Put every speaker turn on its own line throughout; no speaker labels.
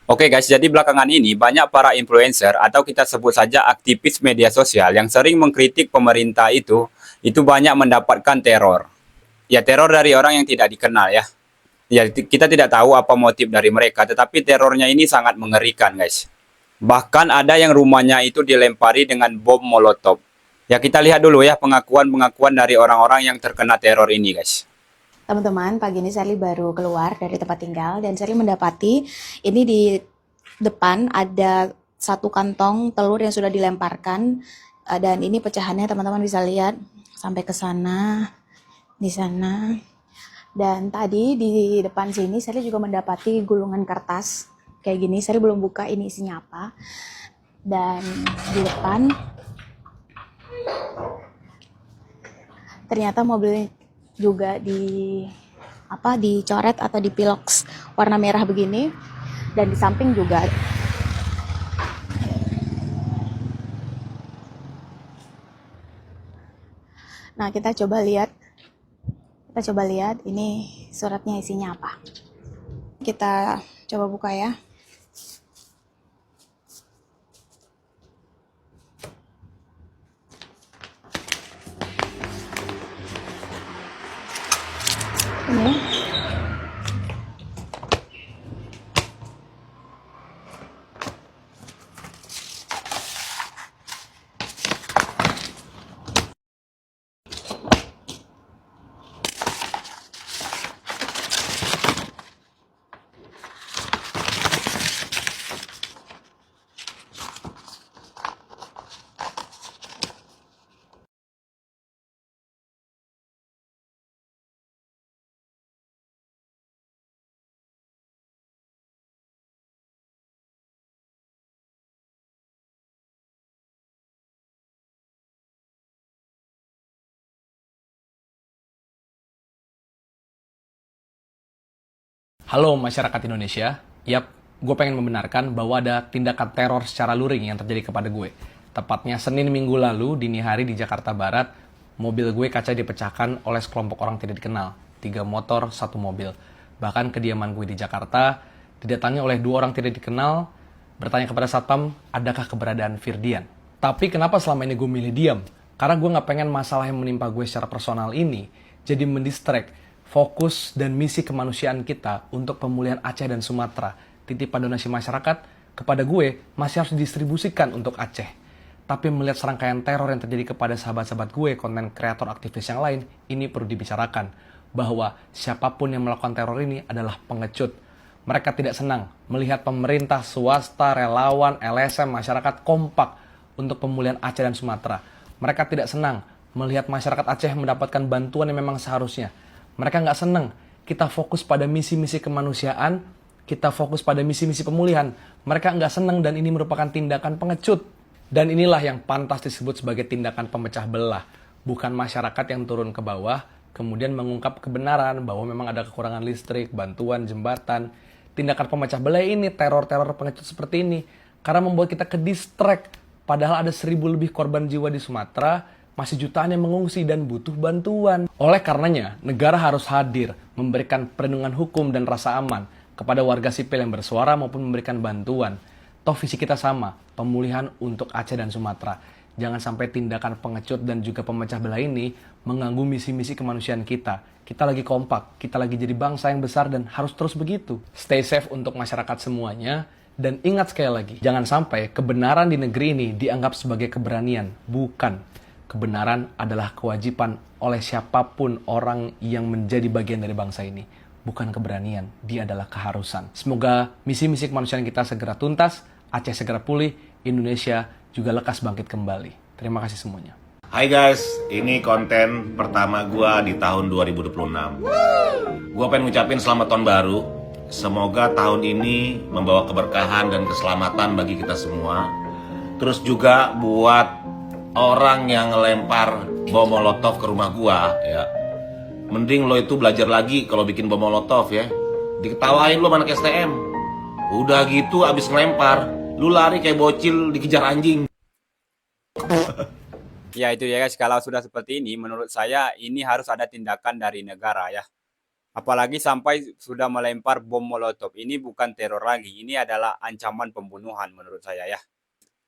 Oke guys, jadi belakangan ini banyak para influencer atau kita sebut saja aktivis media sosial yang sering mengkritik pemerintah itu banyak mendapatkan teror. Ya teror dari orang yang tidak dikenal ya. Ya kita tidak tahu apa motif dari mereka, tetapi terornya ini sangat mengerikan guys. Bahkan ada yang rumahnya itu dilempari dengan bom molotov. Ya kita lihat dulu ya pengakuan-pengakuan dari orang-orang yang terkena teror ini guys.
Teman-teman, pagi ini Sally baru keluar dari tempat tinggal dan Sally mendapati ini di depan ada satu kantong telur yang sudah dilemparkan. Dan ini pecahannya teman-teman bisa lihat sampai ke sana, di sana. Dan tadi di depan sini Sally juga mendapati gulungan kertas kayak gini. Sally belum buka ini isinya apa. Dan di depan ternyata mobil juga dicoret atau dipiloks warna merah begini, dan di samping juga. Nah, kita coba lihat ini suratnya isinya apa. Kita coba buka ya. Ini.
Halo masyarakat Indonesia, yap, gue pengen membenarkan bahwa ada tindakan teror secara luring yang terjadi kepada gue. Tepatnya Senin minggu lalu, dini hari di Jakarta Barat, mobil gue kaca dipecahkan oleh sekelompok orang tidak dikenal. 3 motor, 1 mobil. Bahkan kediaman gue di Jakarta didatangi oleh 2 orang tidak dikenal, bertanya kepada satpam, adakah keberadaan Firdian? Tapi kenapa selama ini gue milih diam? Karena gue gak pengen masalah yang menimpa gue secara personal ini jadi mendistract fokus dan misi kemanusiaan kita untuk pemulihan Aceh dan Sumatera. Titipan donasi masyarakat kepada gue masih harus didistribusikan untuk Aceh. Tapi melihat serangkaian teror yang terjadi kepada sahabat-sahabat gue, konten kreator aktivis yang lain, ini perlu dibicarakan. Bahwa siapapun yang melakukan teror ini adalah pengecut. Mereka tidak senang melihat pemerintah, swasta, relawan, LSM, masyarakat kompak untuk pemulihan Aceh dan Sumatera. Mereka tidak senang melihat masyarakat Aceh mendapatkan bantuan yang memang seharusnya. Mereka nggak seneng kita fokus pada misi-misi kemanusiaan, kita fokus pada misi-misi pemulihan. Mereka nggak seneng dan ini merupakan tindakan pengecut. Dan inilah yang pantas disebut sebagai tindakan pemecah belah. Bukan masyarakat yang turun ke bawah, kemudian mengungkap kebenaran bahwa memang ada kekurangan listrik, bantuan, jembatan. Tindakan pemecah belah ini, teror-teror pengecut seperti ini. Karena membuat kita ke distract. Padahal ada 1.000 lebih korban jiwa di Sumatera, masih jutaan yang mengungsi dan butuh bantuan. Oleh karenanya, negara harus hadir, memberikan perlindungan hukum dan rasa aman kepada warga sipil yang bersuara maupun memberikan bantuan. Toh visi kita sama, pemulihan untuk Aceh dan Sumatera. Jangan sampai tindakan pengecut dan juga pemecah belah ini mengganggu misi-misi kemanusiaan kita. Kita lagi kompak, kita lagi jadi bangsa yang besar dan harus terus begitu. Stay safe untuk masyarakat semuanya. Dan ingat sekali lagi, jangan sampai kebenaran di negeri ini dianggap sebagai keberanian, bukan. Kebenaran adalah kewajiban oleh siapapun orang yang menjadi bagian dari bangsa ini. Bukan keberanian, dia adalah keharusan. Semoga misi-misi kemanusiaan kita segera tuntas, Aceh segera pulih, Indonesia juga lekas bangkit kembali. Terima kasih semuanya.
Hai guys, ini konten pertama gua di tahun 2026. Gua pengen ngucapin selamat tahun baru. Semoga tahun ini membawa keberkahan dan keselamatan bagi kita semua. Terus juga buat orang yang ngelempar bom molotov ke rumah gua, ya, mending lo itu belajar lagi kalau bikin bom molotov ya. Diketawain lo anak STM. Udah gitu abis ngelempar, lu lari kayak bocil dikejar anjing.
Ya itu ya guys, kalau sudah seperti ini menurut saya ini harus ada tindakan dari negara ya. Apalagi sampai sudah melempar bom molotov. Ini bukan teror lagi, ini adalah ancaman pembunuhan menurut saya ya.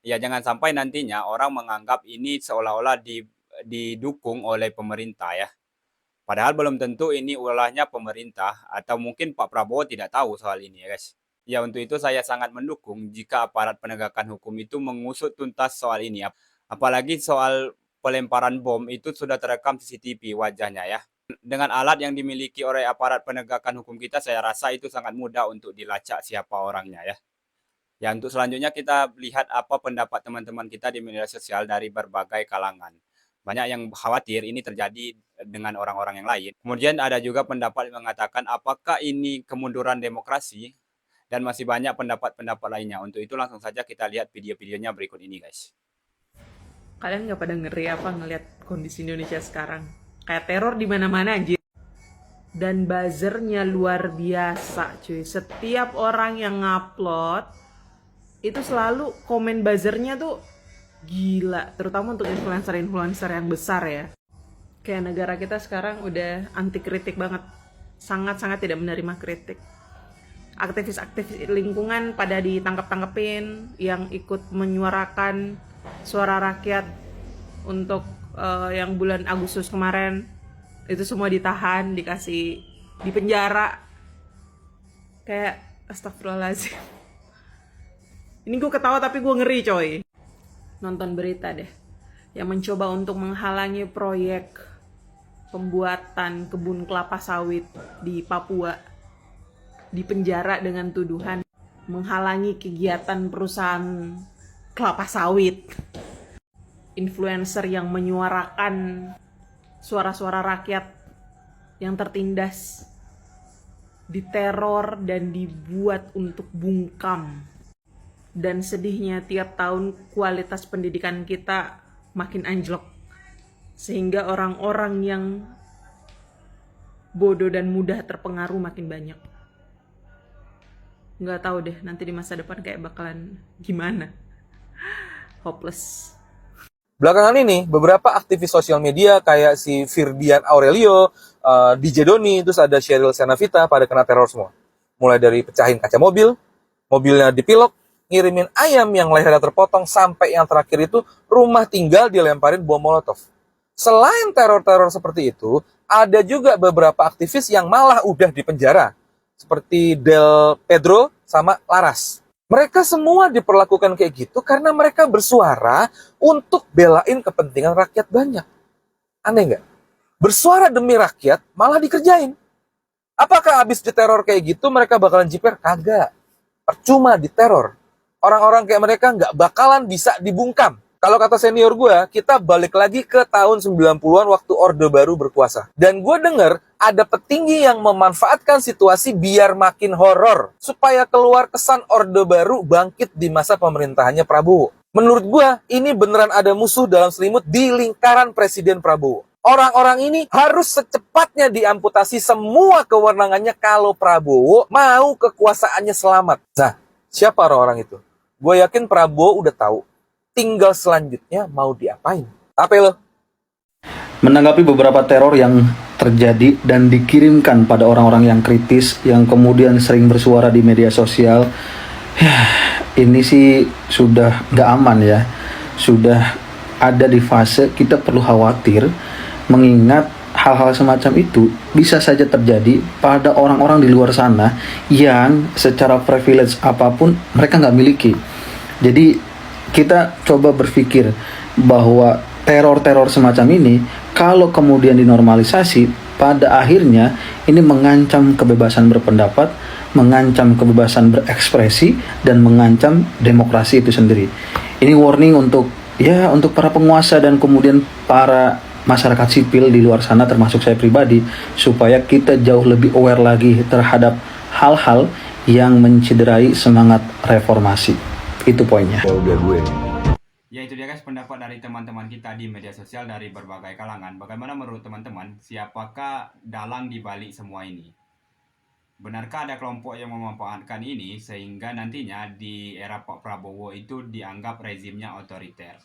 Ya jangan sampai nantinya orang menganggap ini seolah-olah didukung oleh pemerintah ya. Padahal belum tentu ini ulahnya pemerintah atau mungkin Pak Prabowo tidak tahu soal ini ya guys. Ya untuk itu saya sangat mendukung jika aparat penegakan hukum itu mengusut tuntas soal ini. Apalagi soal pelemparan bom itu sudah terekam CCTV wajahnya ya. Dengan alat yang dimiliki oleh aparat penegakan hukum kita, saya rasa itu sangat mudah untuk dilacak siapa orangnya ya. Ya, untuk selanjutnya kita lihat apa pendapat teman-teman kita di media sosial dari berbagai kalangan. Banyak yang khawatir ini terjadi dengan orang-orang yang lain. Kemudian ada juga pendapat yang mengatakan apakah ini kemunduran demokrasi dan masih banyak pendapat-pendapat lainnya. Untuk itu langsung saja kita lihat video-videonya berikut ini guys.
Kalian nggak pada ngeri apa ngelihat kondisi Indonesia sekarang? Kayak teror di mana-mana anjir. Dan buzzernya luar biasa cuy. Setiap orang yang ngupload itu selalu komen buzzernya tuh gila. Terutama untuk influencer-influencer yang besar ya. Kayak negara kita sekarang udah anti kritik banget. Sangat-sangat tidak menerima kritik. Aktivis-aktivis lingkungan pada ditangkap-tangkepin, yang ikut menyuarakan suara rakyat untuk yang bulan Agustus kemarin itu semua ditahan, dikasih di penjara. Kayak astagfirullahaladzim. Ini gue ketawa tapi gue ngeri coy. Nonton berita deh yang mencoba untuk menghalangi proyek pembuatan kebun kelapa sawit di Papua di penjara dengan tuduhan menghalangi kegiatan perusahaan kelapa sawit. Influencer yang menyuarakan suara-suara rakyat yang tertindas diteror dan dibuat untuk bungkam. Dan sedihnya tiap tahun kualitas pendidikan kita makin anjlok. Sehingga orang-orang yang bodoh dan mudah terpengaruh makin banyak. Nggak tahu deh nanti di masa depan kayak bakalan gimana. Hopeless.
Belakangan ini, beberapa aktivis sosial media kayak si Firdian Aurelio, DJ Doni, terus ada Sheryl Sheinafita pada kena teror semua. Mulai dari pecahin kaca mobil, mobilnya dipilok, ngirimin ayam yang lehernya terpotong, sampai yang terakhir itu rumah tinggal dilemparin bom molotov. Selain teror-teror seperti itu, ada juga beberapa aktivis yang malah udah dipenjara. Seperti Del Pedro sama Laras. Mereka semua diperlakukan kayak gitu karena mereka bersuara untuk belain kepentingan rakyat banyak. Aneh nggak? Bersuara demi rakyat malah dikerjain. Apakah abis diteror kayak gitu mereka bakalan jiper? Kagak. Percuma diteror. Orang-orang kayak mereka nggak bakalan bisa dibungkam. Kalau kata senior gue, kita balik lagi ke tahun 90-an waktu Orde Baru berkuasa. Dan gue denger ada petinggi yang memanfaatkan situasi biar makin horor. Supaya keluar kesan Orde Baru bangkit di masa pemerintahannya Prabowo. Menurut gue, ini beneran ada musuh dalam selimut di lingkaran Presiden Prabowo. Orang-orang ini harus secepatnya diamputasi semua kewenangannya kalau Prabowo mau kekuasaannya selamat. Nah, siapa orang-orang itu? Gue yakin Prabowo udah tahu. Tinggal selanjutnya mau diapain. Apa lo?
Menanggapi beberapa teror yang terjadi dan dikirimkan pada orang-orang yang kritis, yang kemudian sering bersuara di media sosial, ini sih sudah nggak aman ya. Sudah ada di fase kita perlu khawatir, mengingat hal-hal semacam itu bisa saja terjadi pada orang-orang di luar sana yang secara privilege apapun mereka nggak miliki. Jadi kita coba berpikir bahwa teror-teror semacam ini kalau kemudian dinormalisasi, pada akhirnya ini mengancam kebebasan berpendapat, mengancam kebebasan berekspresi, dan mengancam demokrasi itu sendiri. Ini warning untuk para penguasa dan kemudian para masyarakat sipil di luar sana, termasuk saya pribadi, supaya kita jauh lebih aware lagi terhadap hal-hal yang mencederai semangat reformasi. Itu poinnya.
Ya itu dia guys pendapat dari teman-teman kita di media sosial dari berbagai kalangan. Bagaimana menurut teman-teman, siapakah dalang di balik semua ini? Benarkah ada kelompok yang memanfaatkan ini sehingga nantinya di era Pak Prabowo itu dianggap rezimnya otoriter?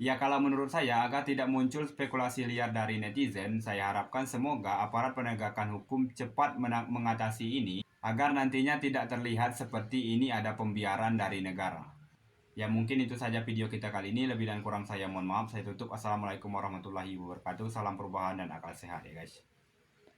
Ya kalau menurut saya agar tidak muncul spekulasi liar dari netizen, saya harapkan semoga aparat penegakan hukum cepat mengatasi ini agar nantinya tidak terlihat seperti ini ada pembiaran dari negara. Ya mungkin itu saja video kita kali ini, lebih dan kurang saya mohon maaf, saya tutup. Assalamualaikum warahmatullahi wabarakatuh, salam perubahan dan akal sehat ya guys.